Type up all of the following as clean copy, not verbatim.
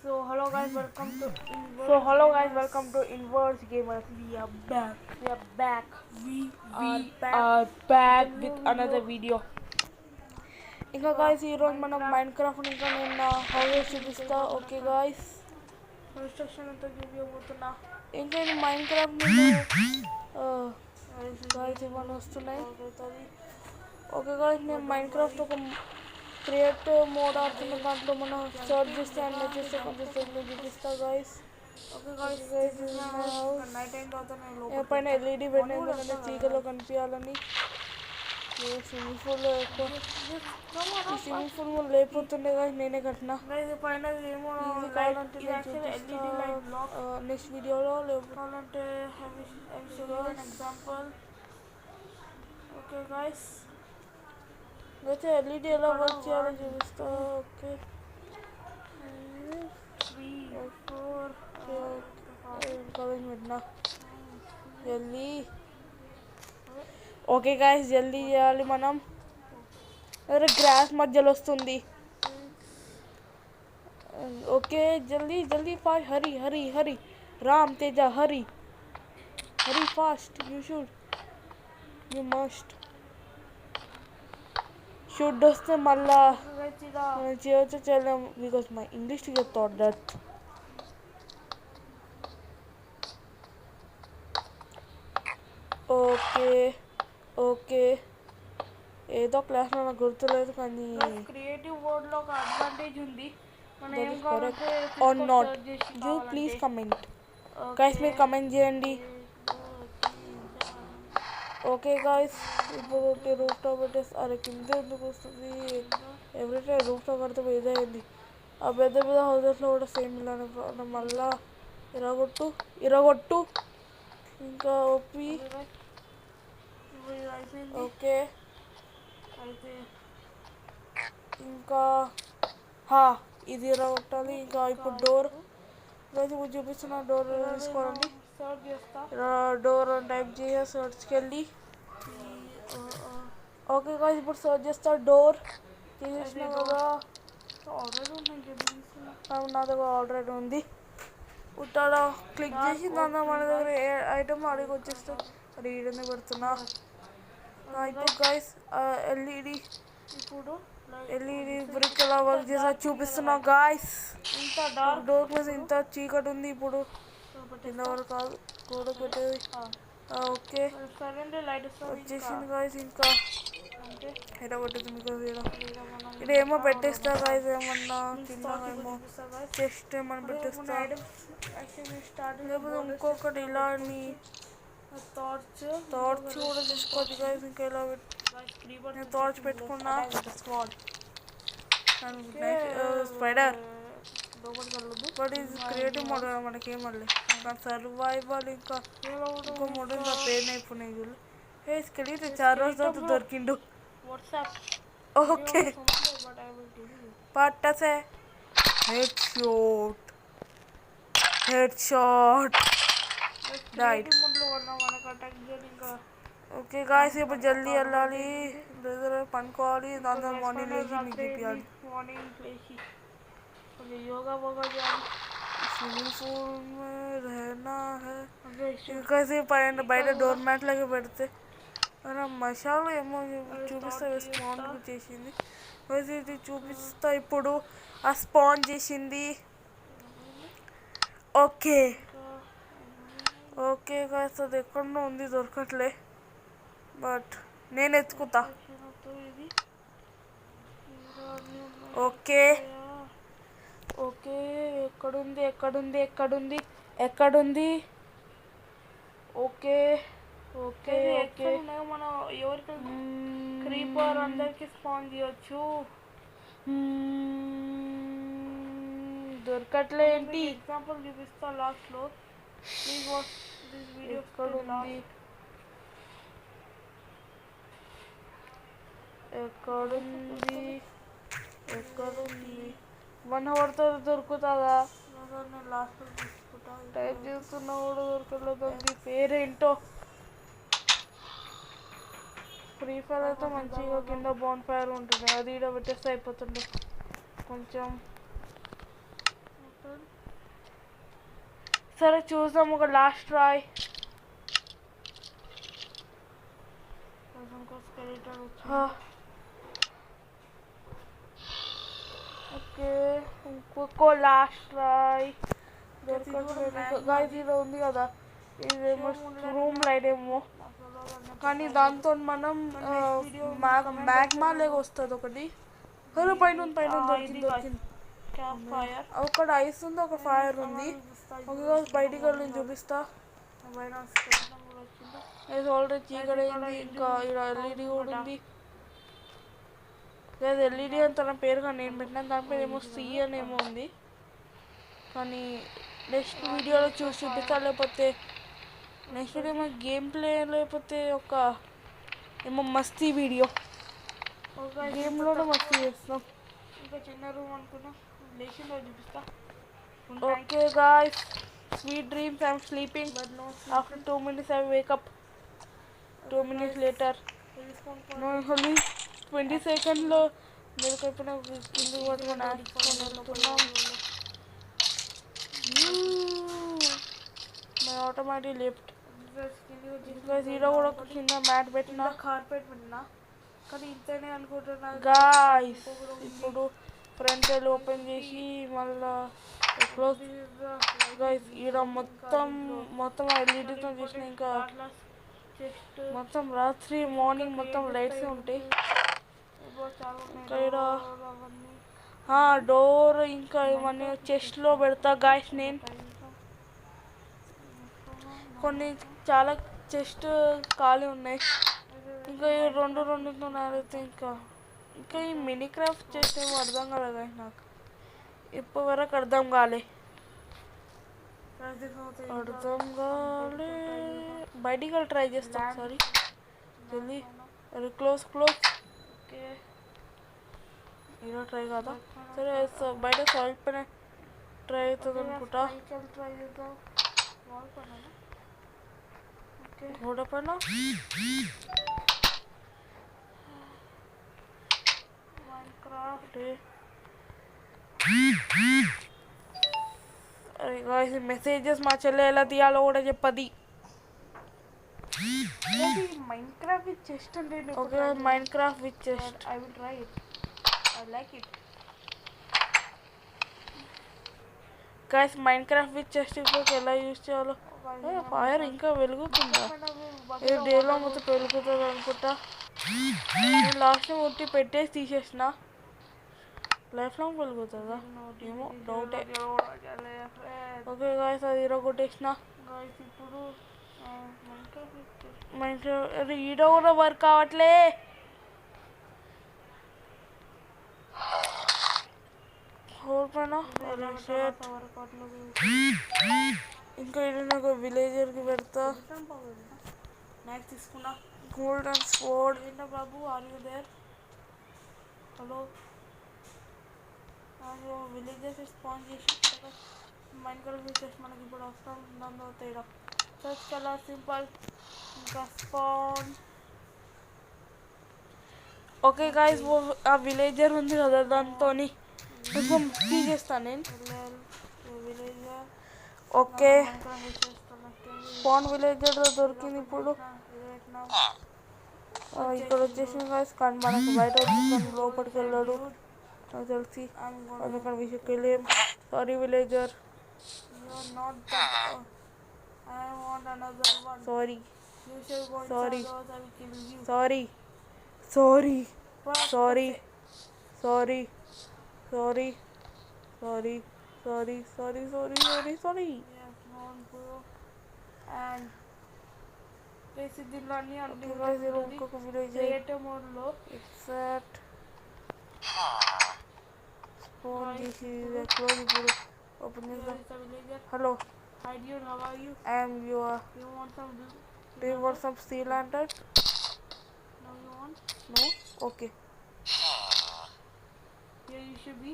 Hello guys, welcome to Inverse Gamers. We are back. We are back with another video. ఇంకా guys ఈరోజు మనం Minecraft ఇంకా నేను house చూపిస్తా. ఓకే guys, కన్స్ట్రక్షన్ అంతా చూపించబోతున్నా. ఇంకా ఇది మైన్క్రాఫ్ట్ guys ఇవన్నీ వస్తున్నాయి. ఓకే guys, నేను మైన్క్రాఫ్ట్ ఒక క్రియేట్ మోడ్ ఆడుతున్న దాంట్లో మనం సర్చ్ చేస్తే అన్నీ చేస్తే కొంచెం చూపిస్తా guys. Okay guys, night time తర్వాత పైన ఎల్ఈడి పెట్టిన తీగలో కనిపించాలని స్విమ్మింగ్ పూల్లో ఎక్కువ స్విమ్మింగ్ పూల్ లేకపోతుండే కానీ నేనే కట్టినా పైన ఏమో కావాలంటే నెక్స్ట్ వీడియోలో లేకపోతే ఎగ్జాంపుల్. ఓకే గాయస్, అయితే ఎల్ఈడి ఎలా వర్క్ చేయాలో చూపిస్తా. ఓకే పెట్టినా జల్దీ. ఓకే గాయస్, జల్దీ చేయాలి మనం. అదే గ్రాస్ మధ్యలో వస్తుంది. ఓకే జల్దీ జల్దీ fast, Hari Hari Hari Ram Teja Hari Hari fast. You must should వస్తే మళ్ళా చేయవచ్చు చేయలేం because my English teacher thought that. Okay okay, ఏదో క్లాస్లో నాకు గుర్తులేదు కానీ క్రియేటివ్ వర్డ్లో ఒక అడ్వాంటేజ్ ఉంది. Or not you please comment guys, మీరు కమెంట్ చేయండి. ఓకే గాయస్, ఇప్పుడు రూఫ్ టాప్ పెట్టేసి అరే కింద ఎందుకు వస్తుంది? ఎవ్రీ టైం రూఫ్ టాప్ కడితే ఇదైంది. ఆ పెద్ద పెద్ద హౌసెస్లో కూడా సేమ్ ఇలానే మళ్ళా ఇరగొట్టు ఇంకా ఒప్పి. ఓకే ఇంకా ఇది ఇరగొట్టాలి. ఇంకా ఇప్పుడు డోర్ ఇప్పుడు చూపిస్తున్న డోర్ తీసుకోవాలండి. డోర్ టైప్ చేసి సర్చ్కి వెళ్ళి ఓకే గాయ్స్, ఇప్పుడు సర్చ్ చేస్తా. డోర్ తీసేసిన కదా, నా దగ్గర ఆల్రెడీ ఉంది. ఉట్టాలో క్లిక్ చేసి దాంట్లో మన దగ్గర ఏ ఐటమ్ అడిగి వచ్చేస్తుంది. అది ఈడనే పెడుతున్నా. ఇప్పుడు గాయ్స్ ఎల్ఈడి బ్రిక్ ఎలా వర్క్ చేసా చూపిస్తున్నా గాయ్స్. డోర్ ప్లస్ ఇంత చీకటి ఉంది. ఇప్పుడు కింద వరకు కాదు గోడ పెట్టేది. ఓకే వచ్చేసింది గాయ్స్. ఇంకా ఎడ పట్టుతుంది ఇక్కడ ఏమో పెట్టేస్తా గాయ్స్, ఏమన్నా కింద ఏమో చెస్ట్ ఏమన్నా పెట్టేస్తా. లేకపోతే ఇంకొకటి ఇలా టార్చ్ కూడా తీసుకోవచ్చు గాయ్స్. ఇంకా ఇలా నేను టార్చ్ పెట్టుకున్నా. స్పైడర్ బట్ ఇది క్రియేటివ్ మోడ్ మనకేం మళ్ళీ సర్వైవల్ ఇంకా ఇంకో మోడ్ ఇంకా పేరు అయిపోయినాయి చూడు. స్కెలిటన్ చాలా రోజుల తర్వాత దొరికిండు. ఓకే పట్టసే head shot died. Okay guys, ఇప్పుడు జల్దీ వెళ్ళాలి, పనుకోవాలి. దాని తర్వాత మార్నింగ్ లేచి మీకు తీపియాలి. యోగా వోగా చేయాలి. స్విమ్మింగ్ పూల్ మే रहना है. ఇంకా పైన బయట డోర్ మ్యాట్ లాగా పెడితే మసాలా ఏమో చూపిస్తా. స్పాన్ చేసింది ఇది చూపిస్తా. ఇప్పుడు ఆ స్పాన్ చేసింది. ఓకే ఓకే గాయ్స్, అది ఎక్కడో ఉంది దొరకట్లే, బట్ నేను ఎత్తుకుతా. ఓకే ఓకే ఎక్కడుంది? ఓకే ఓకే ఓకే మనం ఎవరికి క్రీపర్ అందరికి స్పాన్ చేయొచ్చు. దొరకట్లే ఏంటి? ఎగ్జాంపుల్ చూపిస్తా లాస్ట్లో. Please watch this video. ఎక్కడుంది 1 అవర్తో దొరుకుతుందా? నేను లాస్ట్లో తీసుకుంటా. టైప్ చేస్తున్నా కూడా దొరకలేదు. పేరేంటో. ఫ్రీ ఫైర్ అయితే మంచిగా కింద బాన్ ఫైర్ ఉంటుంది, అది ఈడ పెట్టేస్తే అయిపోతుంది. కొంచెం సరే చూద్దాం ఒక లాస్ట్ ట్రై. ఓకే ఇంకొక లాస్ట్ ట్రై దొరకట్లేదు గాయ్స్. ఇది ఉంది కదా, ఇదేమో రూమ్ లైట్ ఏమో, కానీ దాంతో మనం మ్యాగ్మా లాగా వస్తుంది ఒకటి. పైన దొరికింది. ఒకటి ఐస్ ఉంది, ఒక ఫైర్ ఉంది. ఒక బయటికి వెళ్ళి నేను చూపిస్తా. ఆల్రెడీ చీకటి అయింది. ఇంకా ఇక్కడ ఎల్ఈడి కూడా ఉంది. లేదు ఎల్ఈడి అని తన పేరు కానీ నేను పెట్టిన దాని పేరు ఏమో సి అని ఏమో ఉంది. కానీ నెక్స్ట్ వీడియోలో చూపిస్తా, లేకపోతే నెక్స్ట్ వీడియో ఏమో గేమ్ ప్లే, లేకపోతే ఒక ఏమో మస్తీ వీడియో, గేమ్లోనే మస్తీ చేస్తాం. ఇంకా చిన్న రూమ్ అనుకున్నా, లేచిందో చూపిస్తా. Okay guys, sweet dreams, I'm sleeping. After 2 minutes I wake up. 2 minutes later. No, only 20 seconds లో మెలకైపోయిన కింద పట్టుకొని ఆడుకొని వెళ్తున్నాం. My automatic lift. హీరో కూడా ఒక కింద మ్యాట్ పెట్టిన, కార్పెట్ పెట్టిన, కానీ ఇంతనే అనుకుంటున్నా గాయ్స్. ఇప్పుడు ఫ్రంట్ సైడ్ ఓపెన్ చేసి మళ్ళా క్లోజ్ గైస్. ఈడ మొత్తం ఎల్ఈడితో చేసిన, ఇంకా మొత్తం రాత్రి మార్నింగ్ మొత్తం లైట్స్ ఉంటాయి. ఇంకా ఈడ డోర్ ఇంకా ఇవన్నీ చెస్ట్లో పెడతా గాయస్. నేను కొన్ని చాలా చెస్ట్ ఖాళీ ఉన్నాయి, ఇంకా ఈ రెండుతో నాడైతే ఇంకా ఈ మినీ క్రాఫ్ట్ చెస్ట్ ఏమో అర్థం కాలేదు గాయస్. నాకు ఇప్పటి వరకు అర్థం కాలే. బయటికి వెళ్ళి ట్రై చేస్తా ఒకసారి. జల్దీ క్లోజ్. ఓకే ఇలా ట్రై కాదా? సరే బయట సాయిల్ పైన ట్రై అవుతుంది అనుకుంటా. గోడ పైన అరే గాయ్స్, మెసేజెస్ మా చెల్లె ఎలా తీయాలో కూడా చెప్పది. మైన్క్రాఫ్ట్ విత్ చెస్ట్ అంటే okay, Minecraft with chest I will try it. I like it guys. Minecraft with chest ఇప్పుడు ఎలా యూజ్ చేయాలో. ఫైర్ ఇంకా వెలుగుతుందా? ఏ డేలో మొత్తం వెలుగుతుంది అనుకుంటా. లాస్ట్ టైం ఒట్టి పెట్టేసి తీసేసిన. లైఫ్ లాంగ్ వెలుగుతుందా ఏమో డౌటే. ఓకే గాయస్, అది హీరో కొట్టేసిన. ఇప్పుడు హీరో కూడా వర్క్ కావట్లే. ఇంకా ఇది నాకు విలేజర్కి పెడతా. నెక్స్ట్ తీసుకున్నా గోల్డెన్ స్పోర్డ్. ఏంటో బాబు, are you there? Hello, villages spawn చేసి మైన్క్రాఫ్ట్ ఫీచర్స్ మనకి ఇప్పుడు అవసరం ఉందో తేడా. సర్చ్ చాలా సింపుల్. ఇంకా స్పాన్. ఓకే గాయస్, ఆ విలేజర్ ఉంది కదా, దాంతో కొంచెం తీసేస్తాను నేను. విలేజర్ ఓకే, స్పాన్ విలేజర్ దొరికింది. ఇప్పుడు ఇక్కడ వచ్చేసి గాయస్, కానీ మనకు బయట వచ్చి లోపలికి వెళ్ళాడు నాకు తెలిసి, అందుకని విషయం. Sorry villager, sorry. అండ్ దీనిలో అన్ని ఇంకొక విలేజ్ మోడ్లో ఎగ్జాక్ట్ ఫోన్ చేసి క్లోజ్. ఇప్పుడు ఓపెన్ చేద్దాం. Hello, I am you. Do you want some steel lantern? No, you want? No? Okay. Here you should be.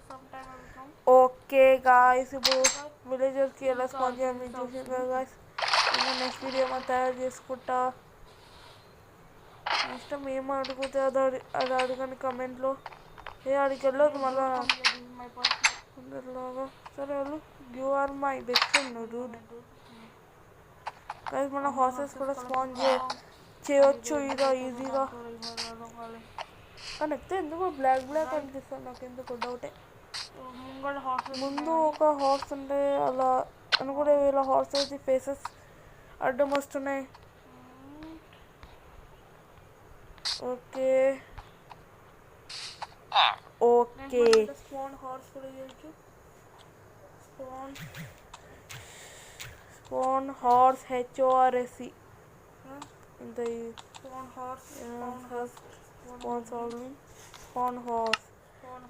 Sometime I will come. Okay guys, ఇప్పుడు విలేజర్స్కి ఎలా span చేయాలి చూసారు కదా guys. ఇంకా next video మనం తయారు చేసుకుంటా. నెక్స్ట్ మేము అడుగుతే అది అడగండి కమెంట్లో. అడిగి వెళ్ళదు మళ్ళా. సరే వెళ్ళు you are my best friend dude guys మన హార్సెస్ కూడా స్పాన్ చేయొచ్చు ఇక ఈజీగా కానీ ఎక్కితే ఎందుకు బ్లాక్ బ్లాక్ అనిపిస్తుంది నాకు ఎందుకు డౌటే ముందు ఒక హార్స్ ఉంటే అలా అనుకుంటే వీళ్ళ హార్సెస్ ఫేసెస్ అడ్డం వస్తున్నాయి ఓకే ఓకే స్పాన్ హార్స్ కూడా చేయొచ్చు స్పాన్ హార్స్ HORSE ఇంత span horse spawn horse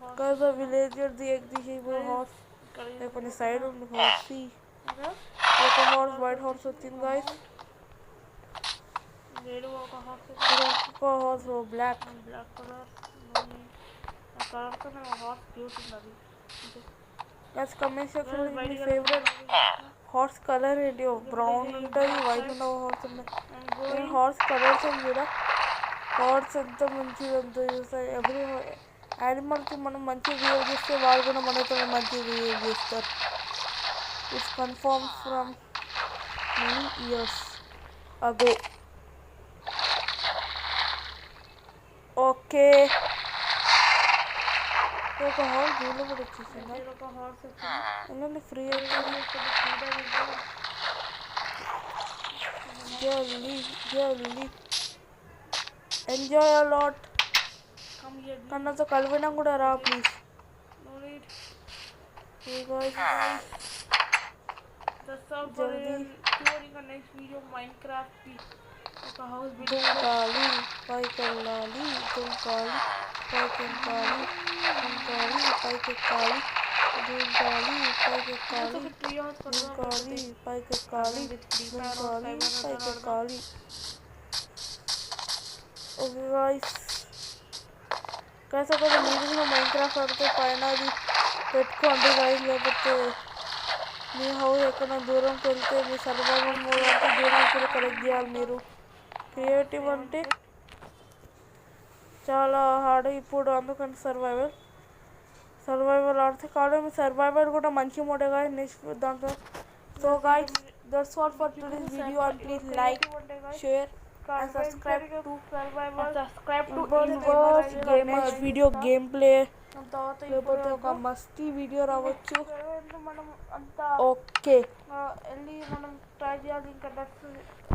because the villagers the exhibit horse अपने side on the horse see ఒక horse white horse వచ్చింది guys వేరే ఒక horse black కలర్ ఆ కలర్ తో నా హార్స్ క్యూట్ ఉన్నది guys comment section లో మీ ఫేవరెట్ హార్స్ కలర్ ఏంటి బ్రౌన్ ఉంటుంది వైట్ ఉన్న హార్స్ ఉన్నాయి హార్స్ కలర్స్ ఏం కూడా హార్స్ ఎంత మంచిగా ఎంత చూస్తాయి ఎవ్రీ యానిమల్కి మనం మంచిగా బిహేవ్ చేస్తే వాళ్ళు కూడా మనతో మంచిగా బిహేవ్ చేస్తారు it's confirm from many years ago okay ఒక హార్స్ దీనిలో కూడా వచ్చేసిందా ఒక హార్స్ వచ్చింది ఫ్రీ జల్లి ఎంజాయ్ అలాట్ కన్నతో కలిపినా కూడా రా ప్లీజ్ దుంకాలి పైకెళ్ళాలి దుంకాలి పైకెక్కాలి దుంకాలి పైకెక్కాలి దుంకాలి పైకెక్కాలి దుంకాలి పైకెక్కాలి దుంకాలి పైకెక్కాలి ఓకే గైస్ ఒకటి మీరు మైన్క్రాఫ్ట్ ఆడితే పైన అది పెట్టుకోండి గైస్ లేకపోతే మీ హౌస్ ఎక్కడ దూరంకి వెళ్తే మీ సర్వైవల్ మోడ్ అంటే దూరంకి కలెక్ట్ చేయాలి మీరు క్రియేటివ్ అంటే చాలా హార్డ్ ఇప్పుడు అందుకని సర్వైవల్ ఆడితే కాదు మీ సర్వైవల్ కూడా మంచి మోడే కానీ నెక్స్ట్ దాంట్లో so guys that's all for today's video and please like share and subscribe to Inverse Gamers video gameplay లేకపోతే ఒక మస్తీ వీడియో రావచ్చు ఓకే వెళ్ళి మనం ట్రై చేయాలి ఇంకా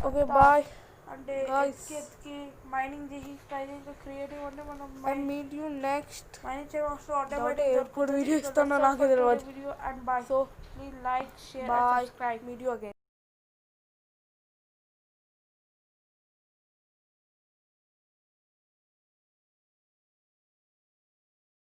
ఓకే బాయ్ అంటే ఎత్తికి మైనింగ్ చేసి ట్రై చేసి క్రియేటివ్ అంటే మనం and meet you next mining చేయవచ్చు ఆటోమేటిక్ ఎప్పుడు వీడియో ఇస్తానో నాకు తెలియదు video and bye so please like share and subscribe meet you again